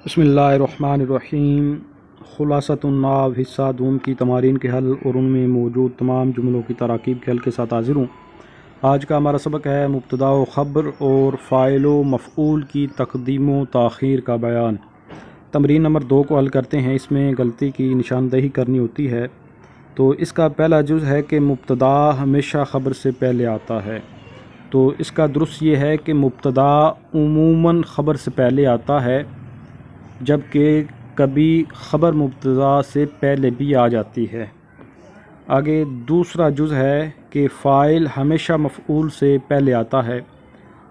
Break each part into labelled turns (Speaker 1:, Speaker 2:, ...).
Speaker 1: بسم اللہ الرحمن الرحیم۔ خلاصۃ الناو حصہ دوم کی تمارین کے حل اور ان میں موجود تمام جملوں کی تراکیب کے حل کے ساتھ حاضر ہوں۔ آج کا ہمارا سبق ہے مبتدا و خبر اور فاعل و مفعول کی تقدیم و تاخیر کا بیان۔ تمرین نمبر 2 کو حل کرتے ہیں۔ اس میں غلطی کی نشاندہی کرنی ہوتی ہے۔ تو اس کا پہلا جز ہے کہ مبتدا ہمیشہ خبر سے پہلے آتا ہے۔ تو اس کا درست یہ ہے کہ مبتدا عموماً خبر سے پہلے آتا ہے، جبکہ کبھی خبر مبتدا سے پہلے بھی آ جاتی ہے۔ آگے دوسرا جز ہے کہ فاعل ہمیشہ مفعول سے پہلے آتا ہے۔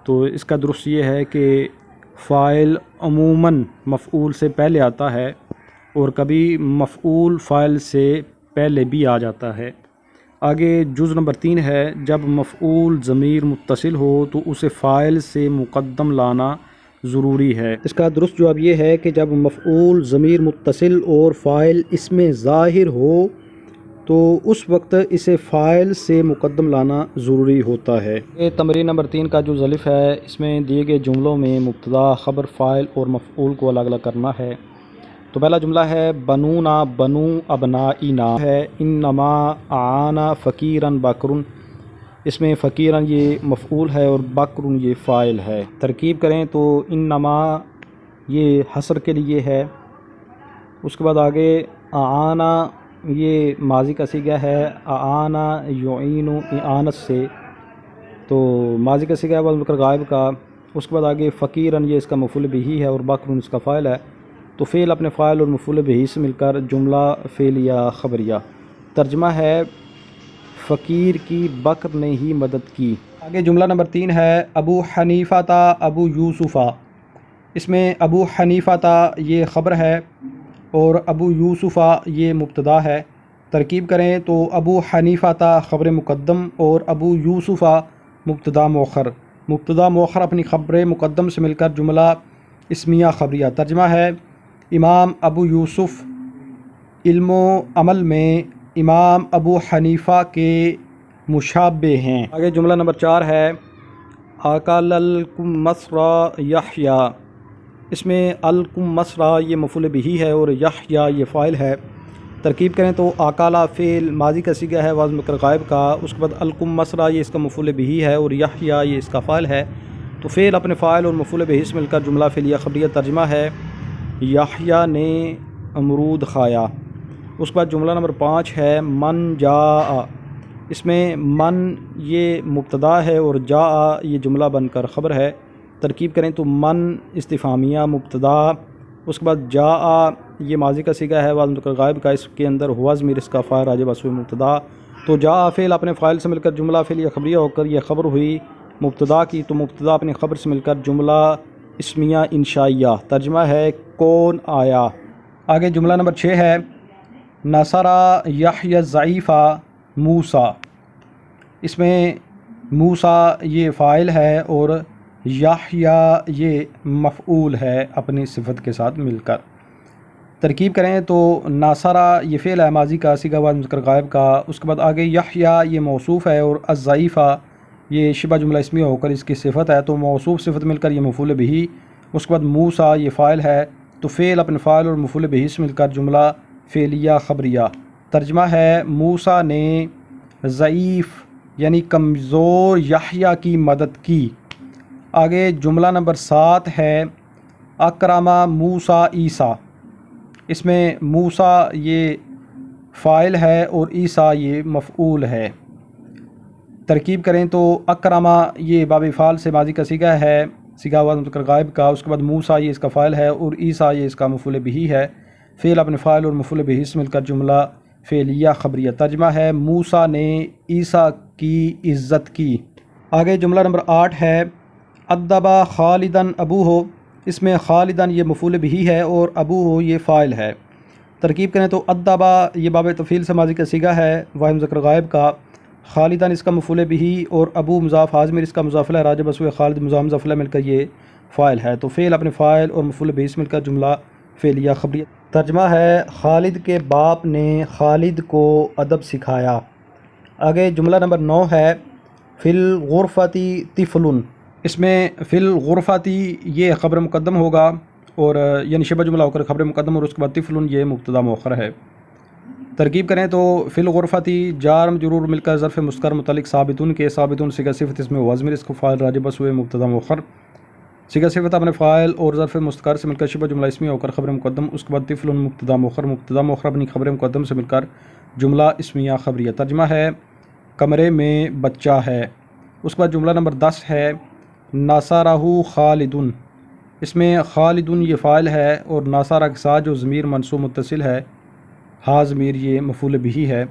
Speaker 1: تو اس کا درست یہ ہے کہ فاعل عموماً مفعول سے پہلے آتا ہے اور کبھی مفعول فاعل سے پہلے بھی آ جاتا ہے۔ آگے جز نمبر 3 ہے، جب مفعول ضمیر متصل ہو تو اسے فاعل سے مقدم لانا ضروری ہے۔ اس کا درست جواب یہ ہے کہ جب مفعول ضمیر متصل اور فاعل اس میں ظاہر ہو تو اس وقت اسے فاعل سے مقدم لانا ضروری ہوتا ہے۔ یہ تمرین نمبر 3 کا جو الف ہے، اس میں دیے گئے جملوں میں مبتدا، خبر، فاعل اور مفعول کو الگ الگ کرنا ہے۔ تو پہلا جملہ ہے بنونا بنو ابنائنا ہے، انما اعانا فقیرن بکرن۔ اس میں فقیرن یہ مفعول ہے اور بکرن یہ فاعل ہے۔ ترکیب کریں تو انما یہ حصر کے لیے ہے۔ اس کے بعد آگے اعانا یہ ماضی کا صیغہ ہے، اعانا یعین اعانت سے، تو ماضی کا صیغہ ہے وزن مذکر غائب کا۔ اس کے بعد آگے فقیرن یہ اس کا مفعول بہ ہے اور بکرن اس کا فاعل ہے۔ تو فعل اپنے فاعل اور مفعول بہ سے مل کر جملہ فعلیہ خبریہ۔ ترجمہ ہے فقیر کی بکر نے ہی مدد کی۔ آگے جملہ نمبر 3 ہے ابو حنیفہ تا ابو یوسفہ۔ اس میں ابو حنیفہ تا یہ خبر ہے اور ابو یوسفہ یہ مبتدا ہے۔ ترکیب کریں تو ابو حنیفہ تا خبر مقدم اور ابو یوسفہ مبتدا مؤخر۔ مبتدا مؤخر اپنی خبر مقدم سے مل کر جملہ اسمیہ خبریہ۔ ترجمہ ہے امام ابو یوسف علم و عمل میں امام ابو حنیفہ کے مشابہ ہیں۔ آگے جملہ نمبر 4 ہے اکل الکمثرى یحییٰ۔ اس میں الکمثرى یہ مفعول بہ ہے اور یحییٰ یہ فاعل ہے۔ ترکیب کریں تو اکالا فعل ماضی کا صیغہ ہے وزن مذکر غائب کا۔ اس کے بعد الکمثرى یہ اس کا مفعول بہ ہے اور یحییٰ یہ اس کا فاعل ہے۔ تو فعل اپنے فاعل اور مفعول بہ سے مل کر جملہ فعلیہ خبریہ۔ ترجمہ ہے یحییٰ نے امرود کھایا۔ اس کے بعد جملہ نمبر 5 ہے من جاء۔ اس میں من یہ مبتدا ہے اور جاء یہ جملہ بن کر خبر ہے۔ ترکیب کریں تو من استفہامیہ مبتدا، اس کے بعد جاء یہ ماضی کا صیغہ ہے وزن مذکر غائب کا، اس کے اندر ہوا ضمیر اس کا فاعل راجع بسوئے مبتدا۔ تو جاء فعل اپنے فاعل سے مل کر جملہ فعلیہ خبریہ ہو کر یہ خبر ہوئی مبتدا کی، تو مبتدا اپنی خبر سے مل کر جملہ اسمیہ انشائیہ۔ ترجمہ ہے کون آیا۔ آگے جملہ نمبر 6 ہے نصرہ یحییٰ الضعیف موسیٰ۔ اس میں موسیٰ یہ فاعل ہے اور یحییٰ یہ مفعول ہے اپنی صفت کے ساتھ مل کر۔ ترکیب کریں تو ناصرہ یہ فعل ہے ماضی کا صیغہ وزن مذکر غائب کا۔ اس کے بعد آگے یحییٰ یہ موصوف ہے اور الضعیفہ یہ شبہ جملہ اسمیہ ہو کر اس کی صفت ہے، تو موصوف صفت مل کر یہ مفعول بہ۔ اس کے بعد موسیٰ یہ فاعل ہے، تو فعل اپنے فاعل اور مفعول بہ سے مل کر جملہ فعلیہ خبریہ۔ ترجمہ ہے موسیٰ نے ضعیف یعنی کمزور یحییٰ کی مدد کی۔ آگے جملہ نمبر 7 ہے اکرم موسیٰ عیسیٰ۔ اس میں موسیٰ یہ فاعل ہے اور عیسیٰ یہ مفعول ہے۔ ترکیب کریں تو اکرم یہ باب فعل سے ماضی کا صیغہ ہے صیغہ وزن مذکر غائب کا۔ اس کے بعد موسیٰ یہ اس کا فاعل ہے اور عیسیٰ یہ اس کا مفعول بہ ہے۔ فعل اپنے فاعل اور مفعول بہ سے مل کر جملہ فعلیہ خبریہ۔ ترجمہ ہے موسیٰ نے عیسیٰ کی عزت کی۔ آگے جملہ نمبر 8 ہے ادب خالدن ابوہ۔ اس میں خالدن یہ مفعول بہ ہے اور ابوہ یہ فاعل ہے۔ ترکیب کریں تو ادب یہ باب تفعیل سے ماضی کا صیغہ ہے واحد مذکر غائب کا۔ خالدن اس کا مفعول بہ اور ابو مضاف حاضمیر اس کا مضاف الیہ راجع بسوئے خالد مضاف الیہ مل کر یہ فاعل ہے، تو فعل اپنے فاعل اور مفعول بہ سے مل کر جملہ فعلیہ خبریہ۔ ترجمہ ہے خالد کے باپ نے خالد کو ادب سکھایا۔ آگے جملہ نمبر 9 ہے فی الغرفۃ طفل۔ اس میں فی الغرفۃ یہ خبر مقدم ہوگا اور یعنی شبہ جملہ ہو کر خبر مقدم اور اس کے بعد طفل یہ مبتدا مؤخر ہے۔ ترکیب کریں تو فی الغرفتی جار مجرور مل کر ظرف مستقر متعلق ثابتون کے ثابتون صیغہ صفت اس میں وزمر اس کو فاعل راجع بس ہوئے مبتدا مؤخر، صیغہ صفت اپنے فاعل اور ظرف مستقر سے مل کر شبہ جملہ اسمیہ ہو کر خبر مقدم، اس کے بعد طفل مبتدا مؤخر اپنی خبر مقدم سے مل کر جملہ اسمیہ خبریہ۔ ترجمہ ہے کمرے میں بچہ ہے۔ اس کے بعد جملہ نمبر 10 ہے ناصرہ خالدن، اس میں خالدن یہ فاعل ہے اور ناصرہ کے ساتھ جو ضمیر منصوب متصل ہے ہا ضمیر یہ مفعول بہ ہے۔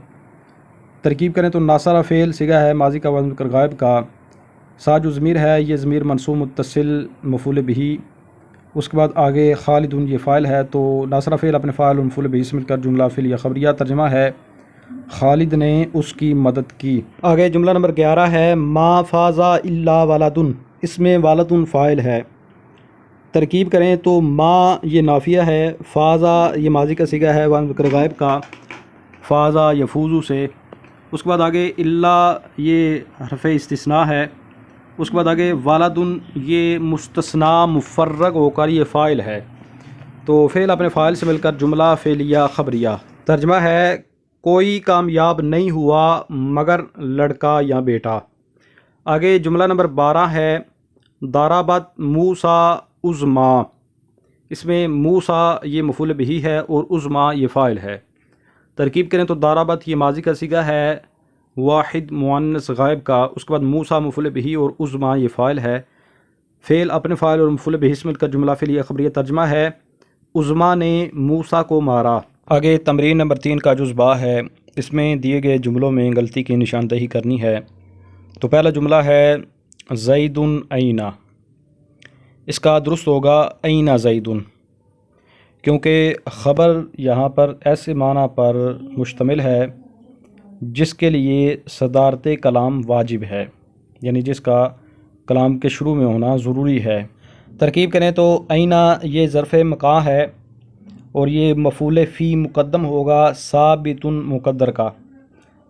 Speaker 1: ترکیب کریں تو ناصرہ فعل صیغہ ہے ماضی کا وزن کر غائب کا، ساتھ جو ضمیر ہے یہ ضمیر منصوب متصل مفعول بہ، اس کے بعد آگے خالدن یہ فاعل ہے، تو ناصرہ فعل اپنے فاعل اور مفعول بہ سے مل کر جملہ فعلیہ خبریہ۔ ترجمہ ہے خالد نے اس کی مدد کی۔ آگے جملہ نمبر 11 ہے ما فاز الا ولدن، اس میں والدن فاعل ہے۔ ترکیب کریں تو ما یہ نافیہ ہے، فازا یہ ماضی کا صیغہ ہے وزن ذکر غائب کا، فازا یفوزو سے، اس کے بعد آگے الا یہ حرف استثناء ہے، اس کے بعد آگے والدن یہ مستثنی مفرغ ہو کر یہ فاعل ہے، تو فعل اپنے فاعل سے مل کر جملہ فعلیہ خبریہ۔ ترجمہ ہے کوئی کامیاب نہیں ہوا مگر لڑکا یا بیٹا۔ آگے جملہ نمبر 12 ہے ضربت موسیٰ عظما، اس میں موسیٰ یہ مفعول بہ ہے اور عظما یہ فاعل ہے۔ ترکیب کریں تو ضربت یہ ماضی کا صیغہ ہے واحد مؤنث غائب کا، اس کے بعد موسیٰ مفعول بہ اور عظما یہ فاعل ہے، فعل اپنے فاعل اور مفعول بہ سے مل کر جملہ فعلیہ خبریہ۔ ترجمہ ہے عظما نے موسیٰ کو مارا۔ آگے تمرین نمبر 3 کا جزء با ہے، اس میں دیے گئے جملوں میں غلطی کی نشاندہی کرنی ہے۔ تو پہلا جملہ ہے زید این، اس کا درست ہوگا این زید، کیونکہ خبر یہاں پر ایسے معنی پر مشتمل ہے جس کے لیے صدارت کلام واجب ہے، یعنی جس کا کلام کے شروع میں ہونا ضروری ہے۔ ترکیب کریں تو این یہ ظرف مکاں ہے اور یہ مفعول فی مقدم ہوگا ثابت مقدر کا،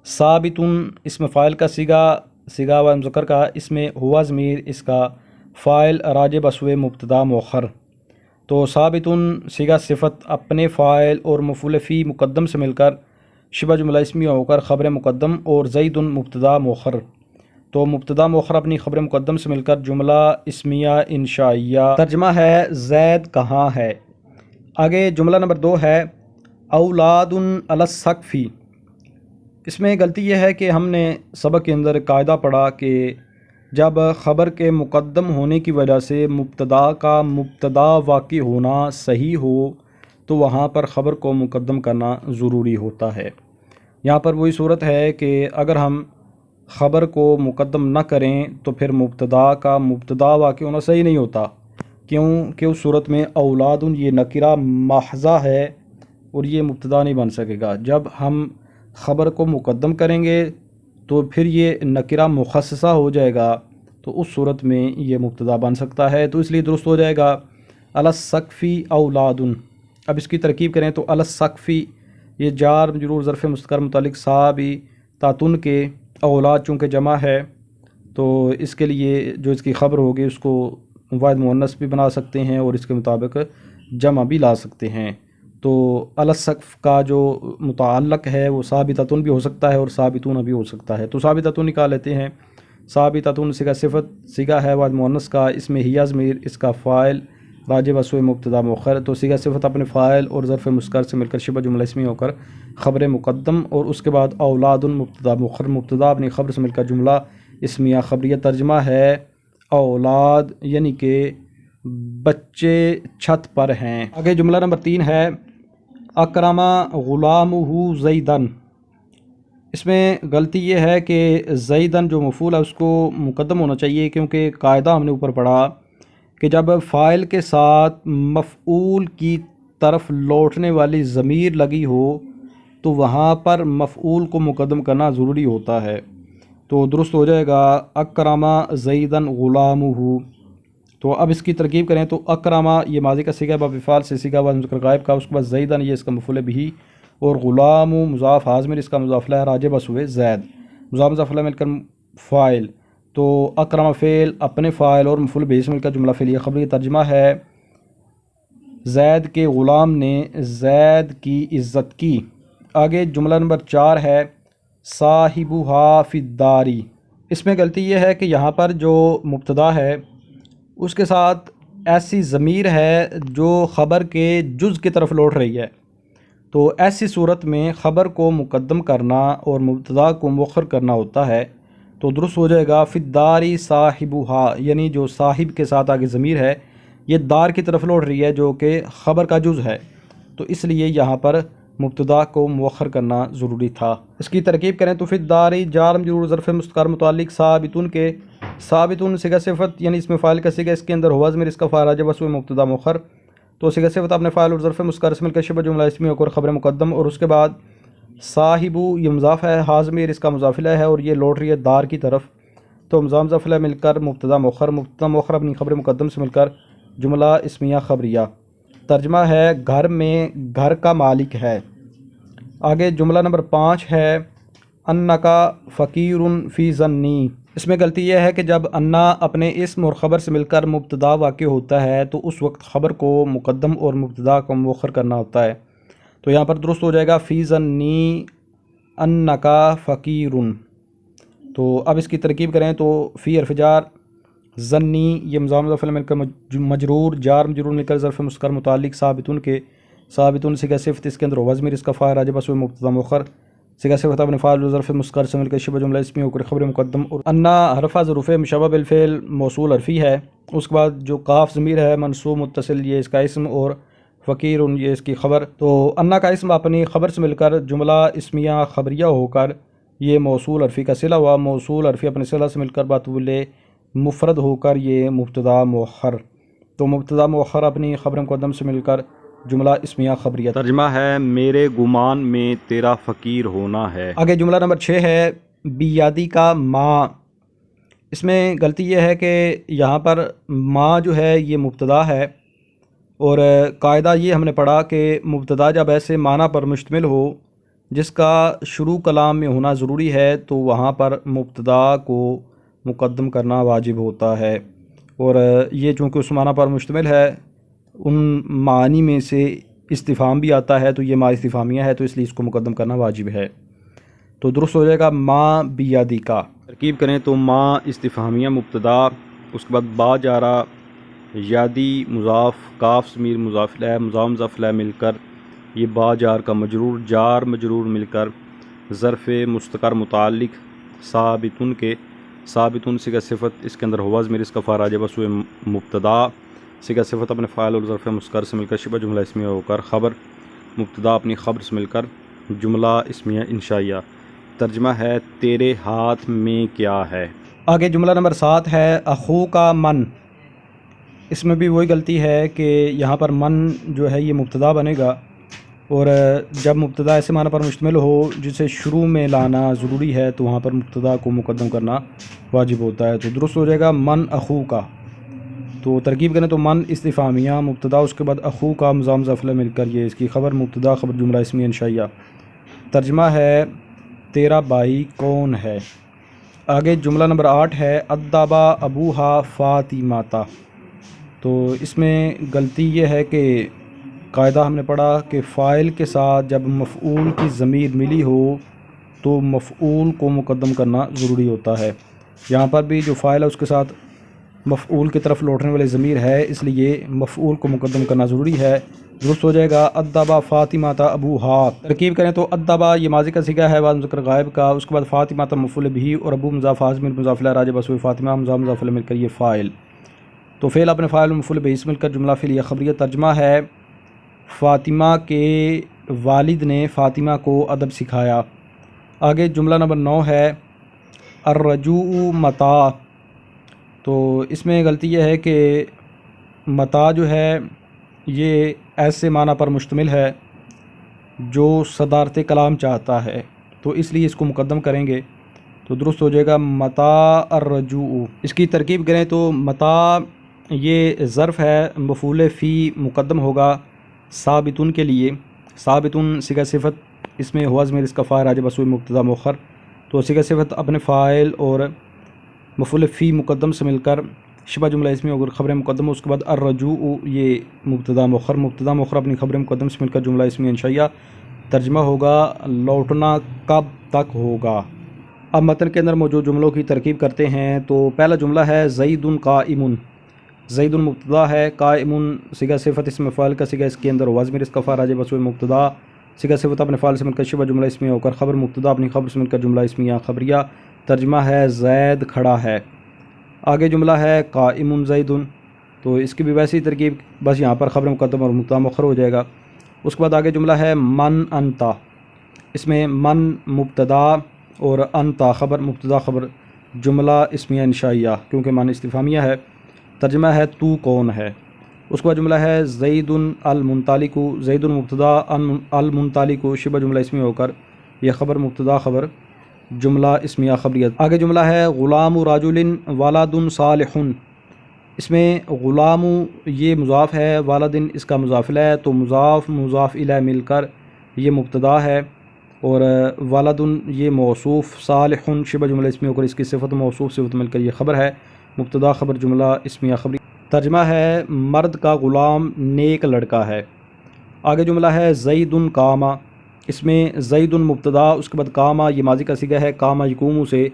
Speaker 1: ثابت اسم فاعل کا صیغہ و مذکر کا، اس میں ہوا ضمیر اس کا فاعل راجع بس ہوئے مبتدا مؤخر، تو ثابت صیغہ صفت اپنے فاعل اور مفعول فی مقدم سے مل کر شبہ جملہ اسمیہ ہو کر خبر مقدم اور زید مبتدا مؤخر، تو مبتدا مؤخر اپنی خبر مقدم سے مل کر جملہ اسمیہ انشائیہ۔ ترجمہ ہے زید کہاں ہے۔ آگے جملہ نمبر 2 ہے اولاد علی السقف، اس میں غلطی یہ ہے کہ ہم نے سبق کے اندر قاعدہ پڑھا کہ جب خبر کے مقدم ہونے کی وجہ سے مبتدا کا مبتدا واقع ہونا صحیح ہو تو وہاں پر خبر کو مقدم کرنا ضروری ہوتا ہے۔ یہاں پر وہی صورت ہے کہ اگر ہم خبر کو مقدم نہ کریں تو پھر مبتدا کا مبتدا واقع ہونا صحیح نہیں ہوتا، کیونکہ اس صورت میں اولاد یہ نکرہ محضہ ہے اور یہ مبتدا نہیں بن سکے گا۔ جب ہم خبر کو مقدم کریں گے تو پھر یہ نکرہ مخصصہ ہو جائے گا، تو اس صورت میں یہ مبتدا بن سکتا ہے، تو اس لیے درست ہو جائے گا علی السقف اولاد۔ اب اس کی ترکیب کریں تو علی السقف یہ جار مجرور ظرف مستقر متعلق ثابتاتن کے، اولاد چونکہ جمع ہے تو اس کے لیے جو اس کی خبر ہوگی اس کو واحد مؤنث بھی بنا سکتے ہیں اور اس کے مطابق جمع بھی لا سکتے ہیں، تو علی السقف کا جو متعلق ہے وہ ثابتاتن بھی ہو سکتا ہے اور ثابتون بھی ہو سکتا ہے، تو ثابتاتن نکال لیتے ہیں۔ ثابتاتن صیغہ صفت صیغہ ہے واحد مؤنث کا، اس میں ہی ضمیر اس کا فاعل راجع بس ہوئے مبتدا مؤخر، تو صیغہ صفت اپنے فاعل اور ظرف مذکر سے مل کر شبہ جملہ اسمی ہو کر خبر مقدم اور اس کے بعد اولاد مبتدا مؤخر، مبتدا اپنی خبر سے مل کر جملہ اسمیہ خبریہ۔ ترجمہ ہے اولاد یعنی کہ بچے چھت پر ہیں۔ آگے جملہ نمبر 3 ہے اکرم غلامہ زیدن، اس میں غلطی یہ ہے کہ زیدن جو مفعول ہے اس کو مقدم ہونا چاہیے، کیونکہ قاعدہ ہم نے اوپر پڑھا کہ جب فاعل کے ساتھ مفعول کی طرف لوٹنے والی ضمیر لگی ہو تو وہاں پر مفعول کو مقدم کرنا ضروری ہوتا ہے، تو درست ہو جائے گا اکرم زیدن غلامہ۔ تو اب اس کی ترکیب کریں تو اکرم یہ ماضی کا صیغہ باب فعل سے صیغہ و مذکر غائب کا، اس کے بعد زیدن یہ اس کا مفعول بہ اور غلام مضاف حاضمر اس کا مضاف الیہ راجع بس ہوئے زید، مضاف مضاف الیہ مل کر فاعل، تو اکرم فعل اپنے فاعل اور مفعول بہ سے مل کر جملہ فعلیہ خبریہ۔ ترجمہ ہے زید کے غلام نے زید کی عزت کی۔ آگے جملہ نمبر 4 ہے صاحبھا فی الداری۔ اس میں غلطی یہ ہے کہ یہاں پر جو مبتدا ہے اس کے ساتھ ایسی ضمیر ہے جو خبر کے جز کی طرف لوٹ رہی ہے، تو ایسی صورت میں خبر کو مقدم کرنا اور مبتدا کو مؤخر کرنا ہوتا ہے، تو درست ہو جائے گا فی الداری صاحبھا، یعنی جو صاحب کے ساتھ آگے ضمیر ہے یہ دار کی طرف لوٹ رہی ہے جو کہ خبر کا جز ہے، تو اس لیے یہاں پر مبتدا کو مؤخر کرنا ضروری تھا۔ اس کی ترکیب کریں تو فی الداری جار مجرور ظرف مستقر متعلق ثابتن کے، ثابتن صیغہ صفت یعنی اس میں فاعل کا صیغہ، اس کے اندر ہوا ضمیر، اس کا فاعل راجع بس ہوئے مبتدا مؤخر، تو صیغہ صفت اپنے فاعل اور ظرف مستقر سے مل کر شبہ جملہ اسمی ہو کر خبر مقدم، اور اس کے بعد صاحب یہ مضاف ہے، ہا ضمیر اس کا مضاف الیہ ہے اور یہ لوٹ رہی ہے دار کی طرف، تو مضاف الیہ مل کر مبتدا مؤخر اپنی خبر مقدم سے مل کر جملہ اسمیہ خبریہ۔ ترجمہ ہے گھر میں گھر کا مالک ہے۔ آگے جملہ نمبر 5 ہے انکا فقیر فی ظنی۔ اس میں غلطی یہ ہے کہ جب انا اپنے اسم اور خبر سے مل کر مبتدا واقع ہوتا ہے تو اس وقت خبر کو مقدم اور مبتدا کو مؤخر کرنا ہوتا ہے، تو یہاں پر درست ہو جائے گا فی ظنی انکا فقیر۔ تو اب اس کی ترکیب کریں تو فی حرف جار، ظنی یہ مضاف الیہ مل کر مجرور، جار مجرور مل کر ظرف مستقر متعلق ثابتن کے، ثابتن صیغہ صفت اس کے اندر ہوا ضمیر اس کا فاعل راجع بس ہوئے مبتدا مؤخر، صیغہ صفت اپنے فاعل و ظرف مستقر سے مل کر شبہ جملہ اسمی ہو کر خبر مقدم، اور انا حرف ظروف مشبہ بالفعل موصول حرفی ہے، اس کے بعد جو کاف ضمیر ہے منصوب متصل یہ اس کا اسم، اور فقیر یہ اس کی خبر، تو انا کا اسم اپنی خبر سے مل کر جملہ اسمیہ خبریہ ہو کر یہ موصول حرفی کا صلہ ہوا، موصول حرفی اپنے صلہ سے مل کر بطول مفرد ہو کر یہ مبتدا مؤخر، تو مبتدا مؤخر اپنی خبر مقدم سے مل کر جملہ اسمیہ خبریہ۔
Speaker 2: ترجمہ ہے میرے گمان میں تیرا فقیر ہونا ہے۔
Speaker 1: آگے جملہ نمبر 6 ہے بیادی کا ما۔ اس میں غلطی یہ ہے کہ یہاں پر ما جو ہے یہ مبتدا ہے، اور قاعدہ یہ ہم نے پڑھا کہ مبتدا جب ایسے معنی پر مشتمل ہو جس کا شروع کلام میں ہونا ضروری ہے تو وہاں پر مبتدا کو مقدم کرنا واجب ہوتا ہے، اور یہ چونکہ اس معنی پر مشتمل ہے ان معانی میں سے استفہام بھی آتا ہے، تو یہ ما استفہامیہ ہے تو اس لیے اس کو مقدم کرنا واجب ہے، تو درست ہو جائے گا ما بیادی کا۔
Speaker 2: ترکیب کریں تو ما استفہامیہ مبتدا، اس کے بعد با جارہ، یادی مضاف، کاف ضمیر مضاف الیہ، مضاف الیہ مل کر یہ با جار کا مجرور، جار مجرور مل کر ظرف مستقر متعلق ثابتن کے، ثابتن صیغہ صفت اس کے اندر ہوا ضمیر اس کا فاعل راجع بس ہوئے مبتدا، صیغہ صفت اپنے فاعل اور ظرف مستقر سے مل کر شبہ جملہ اسمیہ ہو کر خبر، مبتدا اپنی خبر سے مل کر جملہ اسمیہ انشائیہ۔ ترجمہ ہے تیرے ہاتھ میں کیا ہے۔
Speaker 1: آگے جملہ نمبر 7 ہے اخو کا من۔ اس میں بھی وہی غلطی ہے کہ یہاں پر من جو ہے یہ مبتدا بنے گا، اور جب مبتدا ایسے معنی پر مشتمل ہو جسے شروع میں لانا ضروری ہے تو وہاں پر مبتدا کو مقدم کرنا واجب ہوتا ہے، تو درست ہو جائے گا من اخو کا۔ تو ترکیب کریں تو من استفہامیہ مبتدا، اس کے بعد اخو کا مضاف الیہ مل کر یہ اس کی خبر، مبتدا خبر جملہ اسمی انشائیہ۔ ترجمہ ہے تیرا بھائی کون ہے۔ آگے جملہ نمبر 8 ہے ادبا ابوہا فاطمہ۔ تو اس میں غلطی یہ ہے کہ قاعدہ ہم نے پڑھا کہ فاعل کے ساتھ جب مفعول کی ضمیر ملی ہو تو مفعول کو مقدم کرنا ضروری ہوتا ہے، یہاں پر بھی جو فاعل ہے اس کے ساتھ مفعول کی طرف لوٹنے والی ضمیر ہے، اس لیے مفعول کو مقدم کرنا ضروری ہے، درست ہو جائے گا ادبا فاطمہ ابوہا۔ ترکیب کریں تو ادبا یہ ماضی کا صیغہ ہے بعد مذکر غائب کا، اس کے بعد فاطمہ مفعول بھی، اور ابو مضاف ضمیر مضاف الیہ راجع بس ہوئے فاطمہ مضاف الیہ مل کر یہ فاعل، تو فعل اپنے فاعل مفعول بھی مل کر جملہ فعلیہ خبریہ۔ ترجمہ ہے فاطمہ کے والد نے فاطمہ کو ادب سکھایا۔ آگے جملہ نمبر 9 ہے الرجوع متاع۔ تو اس میں غلطی یہ ہے کہ متاع جو ہے یہ ایسے معنی پر مشتمل ہے جو صدارت کلام چاہتا ہے، تو اس لیے اس کو مقدم کریں گے، تو درست ہو جائے گا متاع الرجوع۔ اس کی ترکیب کریں تو متاع یہ ظرف ہے، مفعول فی مقدم ہوگا ثابتن کے لیے، ثابتن صیغہ صفت اس میں ہوا ضمیر اس کا فاعل راجع بس ہوئے مبتدا مؤخر، تو صیغہ صفت اپنے فاعل اور مفعول فی مقدم سے مل کر شبہ جملہ اسمی اور خبر مقدم. اس کے بعد الرجوع یہ مبتدا مؤخر اپنی خبر مقدم سے مل کر جملہ اسمی انشائیہ. ترجمہ ہوگا لوٹنا کب تک ہوگا. اب متن کے اندر موجود جملوں کی ترکیب کرتے ہیں. تو پہلا جملہ ہے زید قائم. زید مبتدا ہے، قائم صیغہ صفت اسم فاعل کا صیغہ، اس کے اندر وزمیر اس کا فاعل بسوئے مبتدا. صیغہ صفت اپنے فاعل سے مل کر شبہ جملہ اسمیہ ہو کر خبر مبتدا اپنی خبر سے مل کر جملہ اسمیہ خبریہ. ترجمہ ہے زید کھڑا ہے. آگے جملہ ہے قائم زید، تو اس کی بھی ویسی ترکیب، بس یہاں پر خبر مقدم اور مبتدا مؤخر ہو جائے گا. اس کے بعد آگے جملہ ہے من انتا. اس میں من مبتدا اور انتا خبر، مبتدا خبر، جملہ اسمیہ انشائیہ کیونکہ من استفہامیہ ہے. ترجمہ ہے تو کون ہے. اس کے بعد جملہ ہے زید المنطلق. زید مبتدا المنطلق شبہ جملہ اسمیہ ہو کر یہ خبر مبتدا خبر جملہ اسمیہ خبریہ. آگے جملہ ہے غلام رجل ولد صالح. اس میں غلام یہ مضاف ہے، والدن اس کا مضاف الیہ ہے، تو مضاف الیہ مل کر یہ مبتدا ہے، اور والدن یہ موصوف، صالح شبہ جملہ اسمیہ ہو کر اس کی صفت موصوف صفت مل کر یہ خبر ہے مبتدا خبر جملہ اسمیہ خبری. ترجمہ ہے مرد کا غلام نیک لڑکا ہے. آگے جملہ ہے زید قام. اس میں زید مبتدا، اس کے بعد قام یہ ماضی کا صیغہ ہے، قام یقوم سے،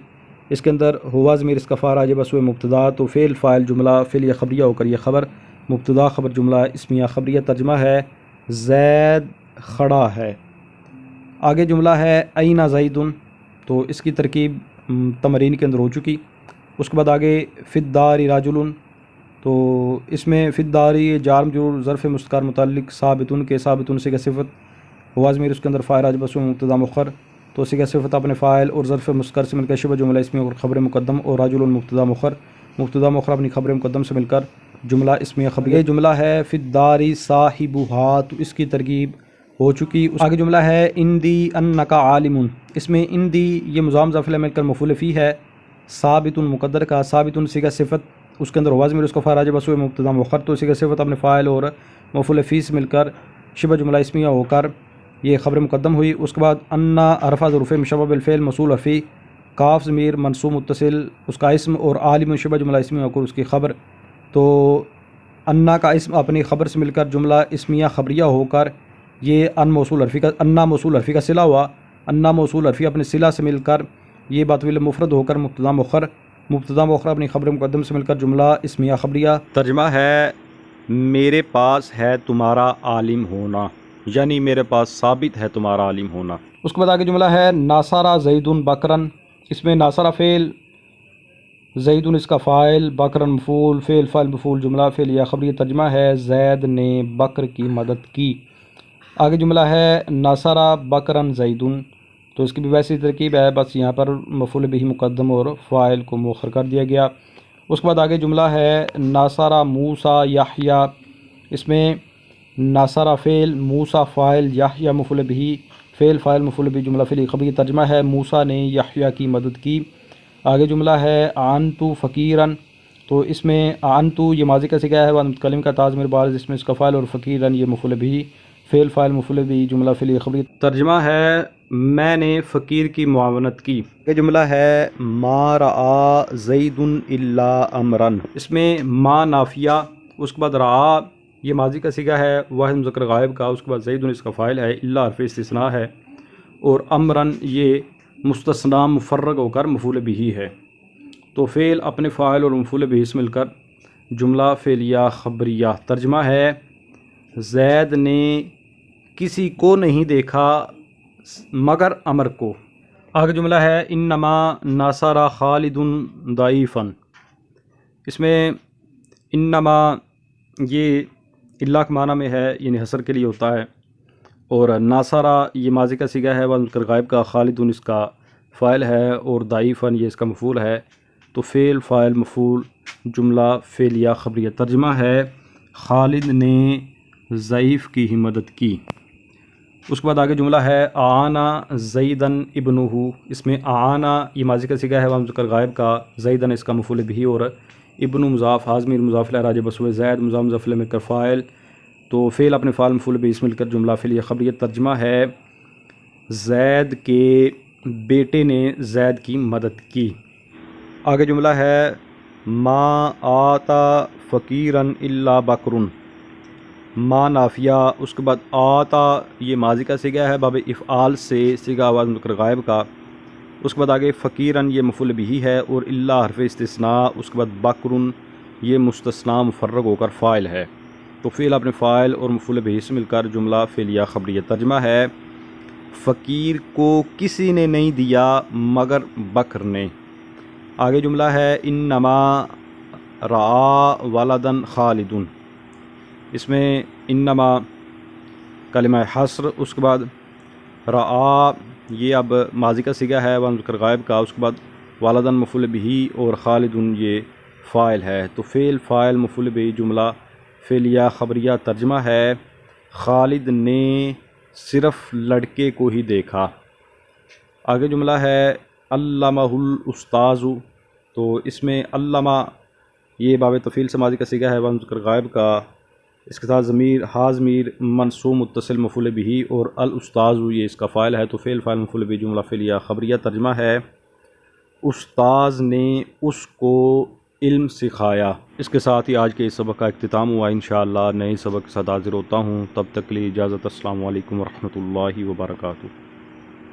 Speaker 1: اس کے اندر ہوا ضمیر اس کا فاعل بسوئے مبتدا، تو فعل فاعل جملہ فعل یہ خبریہ ہو کر یہ خبر مبتدا خبر جملہ اسمیہ خبریہ. ترجمہ ہے زید کھڑا ہے. آگے جملہ ہے این زید، تو اس کی ترکیب تمرین کے اندر ہو چکی. اس کے بعد آگے فی الدار رجل، تو اس میں فی الدار جار مجرور ظرف مستقر متعلق ثابتن کے ثابتن صیغہ صفت ہوا ضمیر اس کے اندر فاعل بسوئے مبتدا مؤخر، تو صیغہ صفت اپنے فاعل اور ظرف مستقر سے مل کر شبہ جملہ اسمیہ اور خبر مقدم، اور رجل مبتدا مؤخر اپنی خبر مقدم سے مل کر جملہ اسمیہ خبریہ. یہ جملہ ہے فی الدار صاحبھا، تو اس کی ترکیب ہو چکی. آگے جملہ ہے اندی انک عالم. اس میں اندی یہ مضاف مضاف الیہ مل کر مفعول فی ہے، ثابت مقدر کا، ثابت صیغہ صفت اس کے اندر ہوا ضمیر اس کا فاعل بسوئے مبتدا مؤخر، تو صیغہ صفت اپنے فاعل اور مفعول فی سے مل کر شبہ جملہ اسمیہ ہو کر یہ خبر مقدم ہوئی. اس کے بعد انا عرفہ ظروف مشبہ بالفعل موصول فی، کاف ضمیر منصوب متصل اس کا اسم، اور عالم شبہ جملہ اسمیہ ہو کر اس کی خبر، تو انا کا اسم اپنی خبر سے مل کر جملہ اسمیہ خبریہ ہو کر یہ موصول حرفی کا انا موصول حرفی کا صلہ ہوا. انا موصول حرفی اپنے صلہ سے مل کر یہ باطویل مفرد ہو کر مبتدا مؤخر اپنی خبر مقدم سے مل کر جملہ اسمیہ خبریہ.
Speaker 2: ترجمہ ہے میرے پاس ہے تمہارا عالم ہونا، یعنی میرے پاس ثابت ہے تمہارا عالم ہونا.
Speaker 1: اس کے بعد آگے جملہ ہے ناصرہ زید بکرن. اس میں ناصرہ فعل، زید اس کا فاعل، بکرن مفعول، فعل فاعل مفعول جملہ فعلیہ خبریہ. ترجمہ ہے زید نے بکر کی مدد کی. آگے جملہ ہے ناصرہ بکرن زید، تو اس کی بھی ویسی ترکیب ہے، بس یہاں پر مفعول بہ مقدم اور فاعل کو مؤخر کر دیا گیا. اس کے بعد آگے جملہ ہے ناصرہ موسیٰ یحییٰ. اس میں ناصرہ فعل، موسیٰ فاعل، یحییٰ مفعول بہ، فعل فاعل مفعول بہ جملہ فعلی خبری. ترجمہ ہے موسیٰ نے یحییٰ کی مدد کی. آگے جملہ ہے اعنت فقیراً، تو اس میں اعنت یہ ماضی کا صیغہ ہے، متکلم کا تاضمیر بارز اس میں اس کا فاعل، اور فقیراً یہ مفعول بہ، فعل فاعل مفعول بہ جملہ فعلی خبری.
Speaker 2: ترجمہ ہے میں نے فقیر کی معاونت کی. یہ جملہ ہے ما رعا زید الا امرن. اس میں ما نافیہ، اس کے بعد رعا یہ ماضی کا صیغہ ہے واحد مذکر غائب کا، اس کے بعد زید اس کا فاعل ہے، الا حرف استثناء ہے، اور امرن یہ مستثنی مفرغ ہو کر مفعول بہ ہے، تو فعل اپنے فاعل اور مفعول بہ سے مل کر جملہ فعلیہ خبریہ. ترجمہ ہے زید نے کسی کو نہیں دیکھا مگر امر کو. آگے جملہ ہے انما ناصر خالد ضعیفا. اس میں انما یہ اللہ کے معنی میں ہے، یعنی حصر کے لیے ہوتا ہے، اور ناصرہ یہ ماضی کا صیغہ ہے مذکر غائب کا، خالد اس کا فاعل ہے، اور ضعیفا یہ اس کا مفعول ہے، تو فعل فاعل مفعول جملہ فعلیہ خبریہ. ترجمہ ہے خالد نے ضعیف کی ہی مدد کی. اس کے بعد آگے جملہ ہے اعانا زیدن ابنہ. اس میں اعانا یہ ماضی کا صیغہ ہے مذکر غائب کا، زیدن اس کا مفعول بہ، اور ابن مضاف حاضمیر مضاف الیہ راجع بسوئے زید مضاف مضاف الیہ مل کر فاعل، تو فعل اپنے فاعل مفعول بہ مل کر جملہ فعلیہ خبریہ. ترجمہ ہے زید کے بیٹے نے زید کی مدد کی. آگے جملہ ہے ما آتا فقیرن الا بکرن، ما نافیہ، اس کے بعد آتا یہ ماضی کا صیغہ ہے باب افعال سے، صیغہ آواز مذکر غائب کا، اس کے بعد آگے فقیرن یہ مفعول بہ ہے، اور الا حرف استثناء، اس کے بعد بکرن یہ مستثنیٰ مفرغ ہو کر فاعل ہے۔ تو فعل اپنے فاعل اور مفعول بہ سے مل کر جملہ فعلیہ خبریہ۔ ترجمہ ہے فقیر کو کسی نے نہیں دیا مگر بکر نے۔ آگے جملہ ہے انما رعا ولدن خالدن، اس میں انما کلمہ حصر، اس کے بعد رعا یہ اب ماضی کا صیغہ ہے مذکر غائب کا، اس کے بعد ولدن مفعول بہ اور خالدن یہ فاعل ہے۔ تو فعل فاعل مفعول بہ جملہ فعلیہ خبریہ۔ ترجمہ ہے خالد نے صرف لڑکے کو ہی دیکھا۔ آگے جملہ ہے علمہ الاستاذ، تو اس میں علمہ یہ باب تفعیل سے ماضی کا صیغہ ہے مذکر غائب کا، اس کے ساتھ ضمیر ضمیر منصوب متصل مفعول بہ اور الاستاذ یہ اس کا فاعل ہے۔ تو فعل فاعل مفعول بہ جملہ فعلیہ خبریہ۔ ترجمہ ہے استاذ نے اس کو علم سکھایا۔ اس کے ساتھ ہی آج کے اس سبق کا اختتام ہوا۔ انشاءاللہ نئے سبق کے ساتھ حاضر ہوتا ہوں، تب تک کے لیے اجازت۔ السلام علیکم ورحمۃ اللہ وبرکاتہ۔